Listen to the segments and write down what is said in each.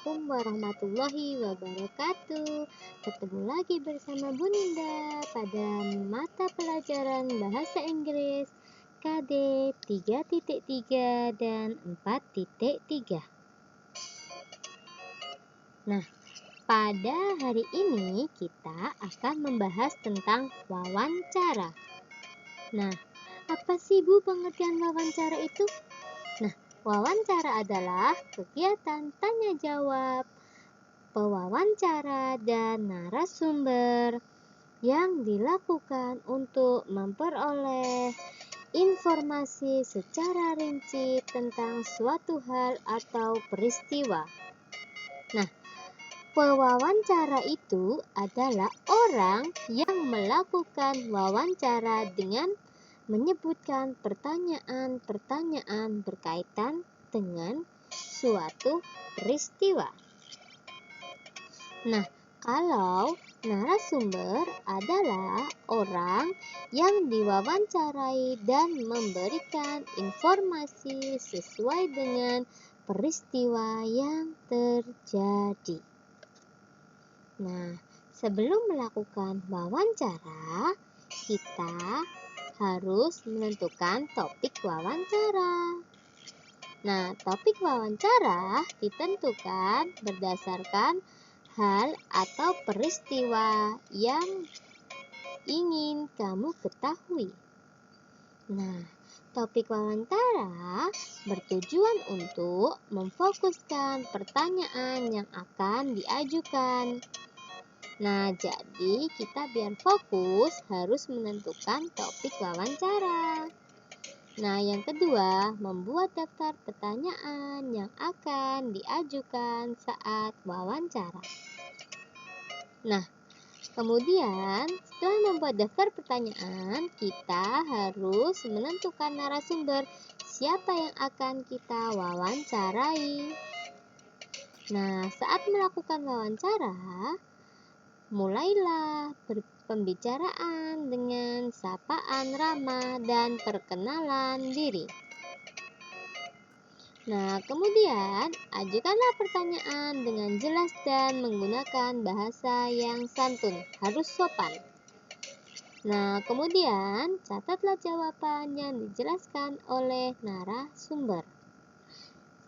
Assalamualaikum warahmatullahi wabarakatuh. Ketemu lagi bersama Bu Ninda pada mata pelajaran Bahasa Inggris KD 3.3 dan 4.3. Nah, pada hari ini kita akan membahas tentang wawancara. Nah, apa sih Bu pengertian wawancara itu? Wawancara adalah kegiatan tanya jawab, pewawancara dan narasumber yang dilakukan untuk memperoleh informasi secara rinci tentang suatu hal atau peristiwa. Nah, pewawancara itu adalah orang yang melakukan wawancara dengan menyebutkan pertanyaan-pertanyaan berkaitan dengan suatu peristiwa. Nah, kalau narasumber adalah orang yang diwawancarai dan memberikan informasi sesuai dengan peristiwa yang terjadi. Nah, sebelum melakukan wawancara, kita harus menentukan topik wawancara. Nah, topik wawancara ditentukan berdasarkan hal atau peristiwa yang ingin kamu ketahui. Nah, topik wawancara bertujuan untuk memfokuskan pertanyaan yang akan diajukan. Nah, jadi kita biar fokus harus menentukan topik wawancara. Nah, yang kedua, membuat daftar pertanyaan yang akan diajukan saat wawancara. Nah, kemudian setelah membuat daftar pertanyaan, kita harus menentukan narasumber siapa yang akan kita wawancarai. Nah, saat melakukan wawancara, mulailah pembicaraan dengan sapaan ramah dan perkenalan diri. Nah, kemudian ajukanlah pertanyaan dengan jelas dan menggunakan bahasa yang santun, harus sopan. Nah, kemudian catatlah jawaban yang dijelaskan oleh narasumber.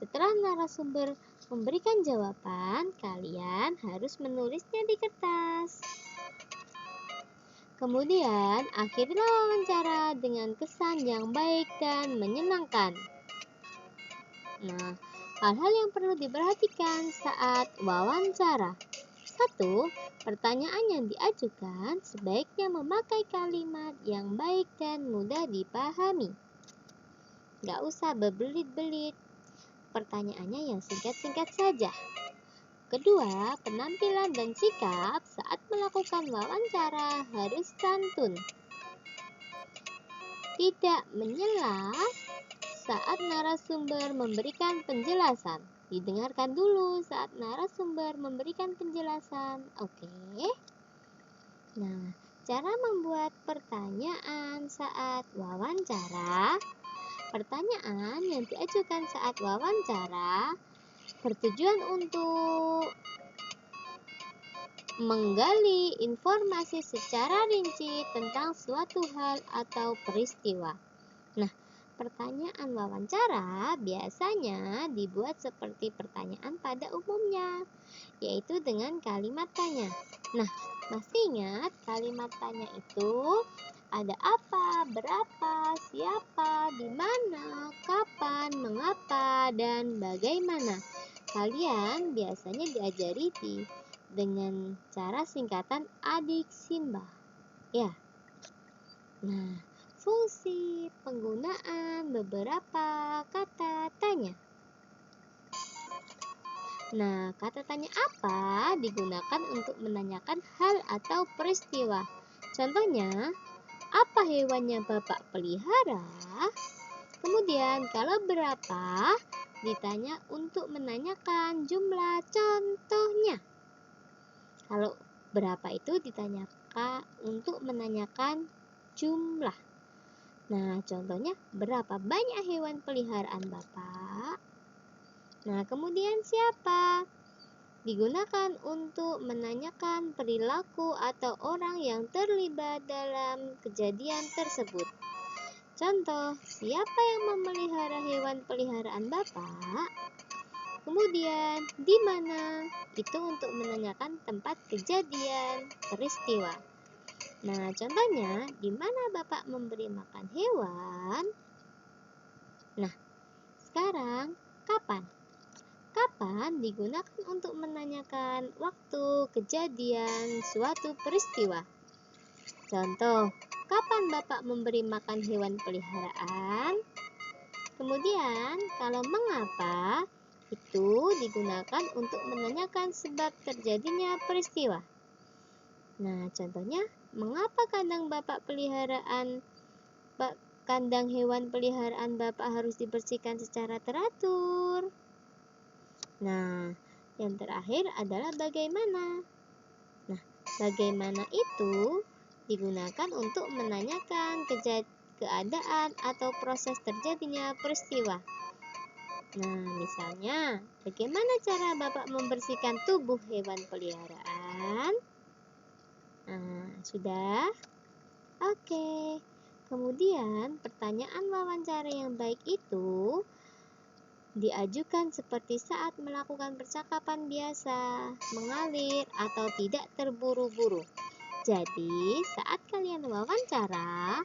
Setelah narasumber memberikan jawaban, kalian harus menulisnya di kertas. Kemudian, akhirilah wawancara dengan kesan yang baik dan menyenangkan. Nah, hal-hal yang perlu diperhatikan saat wawancara. 1. Pertanyaan yang diajukan sebaiknya memakai kalimat yang baik dan mudah dipahami. Gak usah berbelit-belit. Pertanyaannya yang singkat-singkat saja. Kedua, penampilan dan sikap saat melakukan wawancara harus santun. Tidak menyela saat narasumber memberikan penjelasan. Didengarkan dulu saat narasumber memberikan penjelasan. Oke. Nah, cara membuat pertanyaan saat wawancara. Pertanyaan yang diajukan saat wawancara bertujuan untuk menggali informasi secara rinci tentang suatu hal atau peristiwa. Nah, pertanyaan wawancara biasanya dibuat seperti pertanyaan pada umumnya, yaitu dengan kalimat tanya. Nah, masih ingat kalimat tanya itu ada apa, berapa, siapa, di mana, kapan, mengapa, dan bagaimana. Kalian biasanya diajari dengan cara singkatan adik Simba. Ya. Nah, fungsi penggunaan beberapa kata tanya. Nah, kata tanya apa digunakan untuk menanyakan hal atau peristiwa. Contohnya, apa hewannya Bapak pelihara? Kemudian, kalau berapa ditanya untuk menanyakan jumlah contohnya. Kalau berapa itu ditanyakan untuk menanyakan jumlah. Nah, contohnya berapa banyak hewan peliharaan Bapak? Nah, kemudian siapa? digunakan untuk menanyakan perilaku atau orang yang terlibat dalam kejadian tersebut. Contoh, siapa yang memelihara hewan peliharaan Bapak? Kemudian, di mana? Itu untuk menanyakan tempat kejadian peristiwa. Nah, contohnya, di mana Bapak memberi makan hewan? Nah, sekarang, kapan? Kapan digunakan untuk menanyakan waktu kejadian suatu peristiwa. Contoh, kapan Bapak memberi makan hewan peliharaan? Kemudian, kalau mengapa, itu digunakan untuk menanyakan sebab terjadinya peristiwa. Nah, contohnya, mengapa kandang hewan peliharaan Bapak harus dibersihkan secara teratur? Nah, yang terakhir adalah bagaimana. Nah, bagaimana itu digunakan untuk menanyakan keadaan atau proses terjadinya peristiwa. Nah, misalnya, bagaimana cara Bapak membersihkan tubuh hewan peliharaan? Nah, sudah? Oke. Kemudian, pertanyaan wawancara yang baik itu diajukan seperti saat melakukan percakapan biasa, mengalir atau tidak terburu-buru. Jadi, saat kalian wawancara,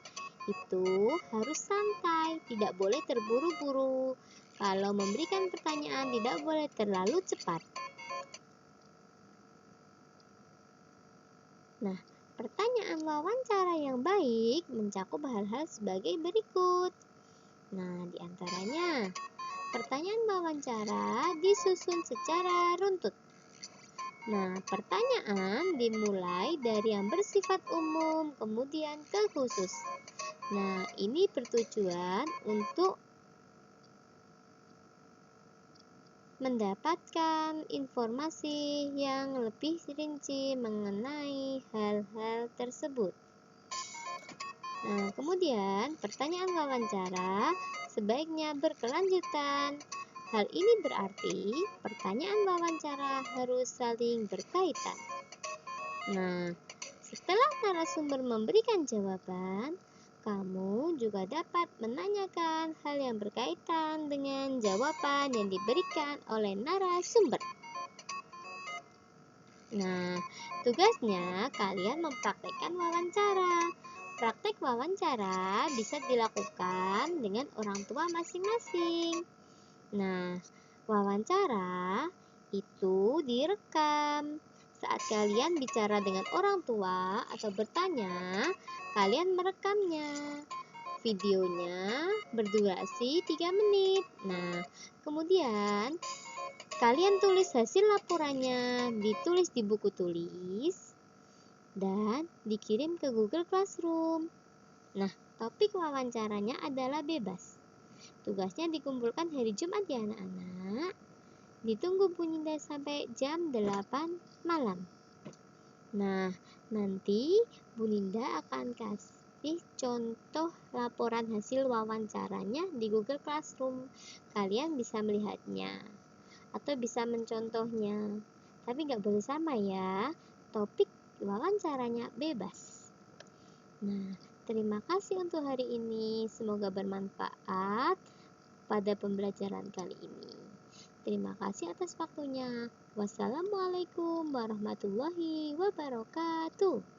itu harus santai, tidak boleh terburu-buru. Kalau memberikan pertanyaan, tidak boleh terlalu cepat. Nah, pertanyaan wawancara yang baik mencakup hal-hal sebagai berikut. Nah, diantaranya, pertanyaan wawancara disusun secara runtut. Nah, pertanyaan dimulai dari yang bersifat umum, kemudian ke khusus. Nah, ini bertujuan untuk mendapatkan informasi yang lebih rinci mengenai hal-hal tersebut. Nah, kemudian pertanyaan wawancara sebaiknya berkelanjutan. Hal ini berarti pertanyaan wawancara harus saling berkaitan. Nah, setelah narasumber memberikan jawaban, kamu juga dapat menanyakan hal yang berkaitan dengan jawaban yang diberikan oleh narasumber. Nah, tugasnya kalian mempraktekkan wawancara. Praktek wawancara bisa dilakukan dengan orang tua masing-masing. Nah, wawancara itu direkam. Saat kalian bicara dengan orang tua atau bertanya, kalian merekamnya. Videonya berdurasi 3 menit. Nah, kemudian kalian tulis hasil laporannya, ditulis di buku tulis, dan dikirim ke Google Classroom. Nah, topik wawancaranya adalah bebas. Tugasnya dikumpulkan hari Jumat ya anak-anak. Ditunggu bunyinya sampai jam 8 malam. Nah, nanti Bu Linda akan kasih contoh laporan hasil wawancaranya di Google Classroom. Kalian bisa melihatnya atau bisa mencontohnya. Tapi nggak boleh sama ya. Topik wawancaranya bebas. Nah, terima kasih untuk hari ini. Semoga bermanfaat pada pembelajaran kali ini. Terima kasih atas waktunya. Wassalamualaikum warahmatullahi wabarakatuh.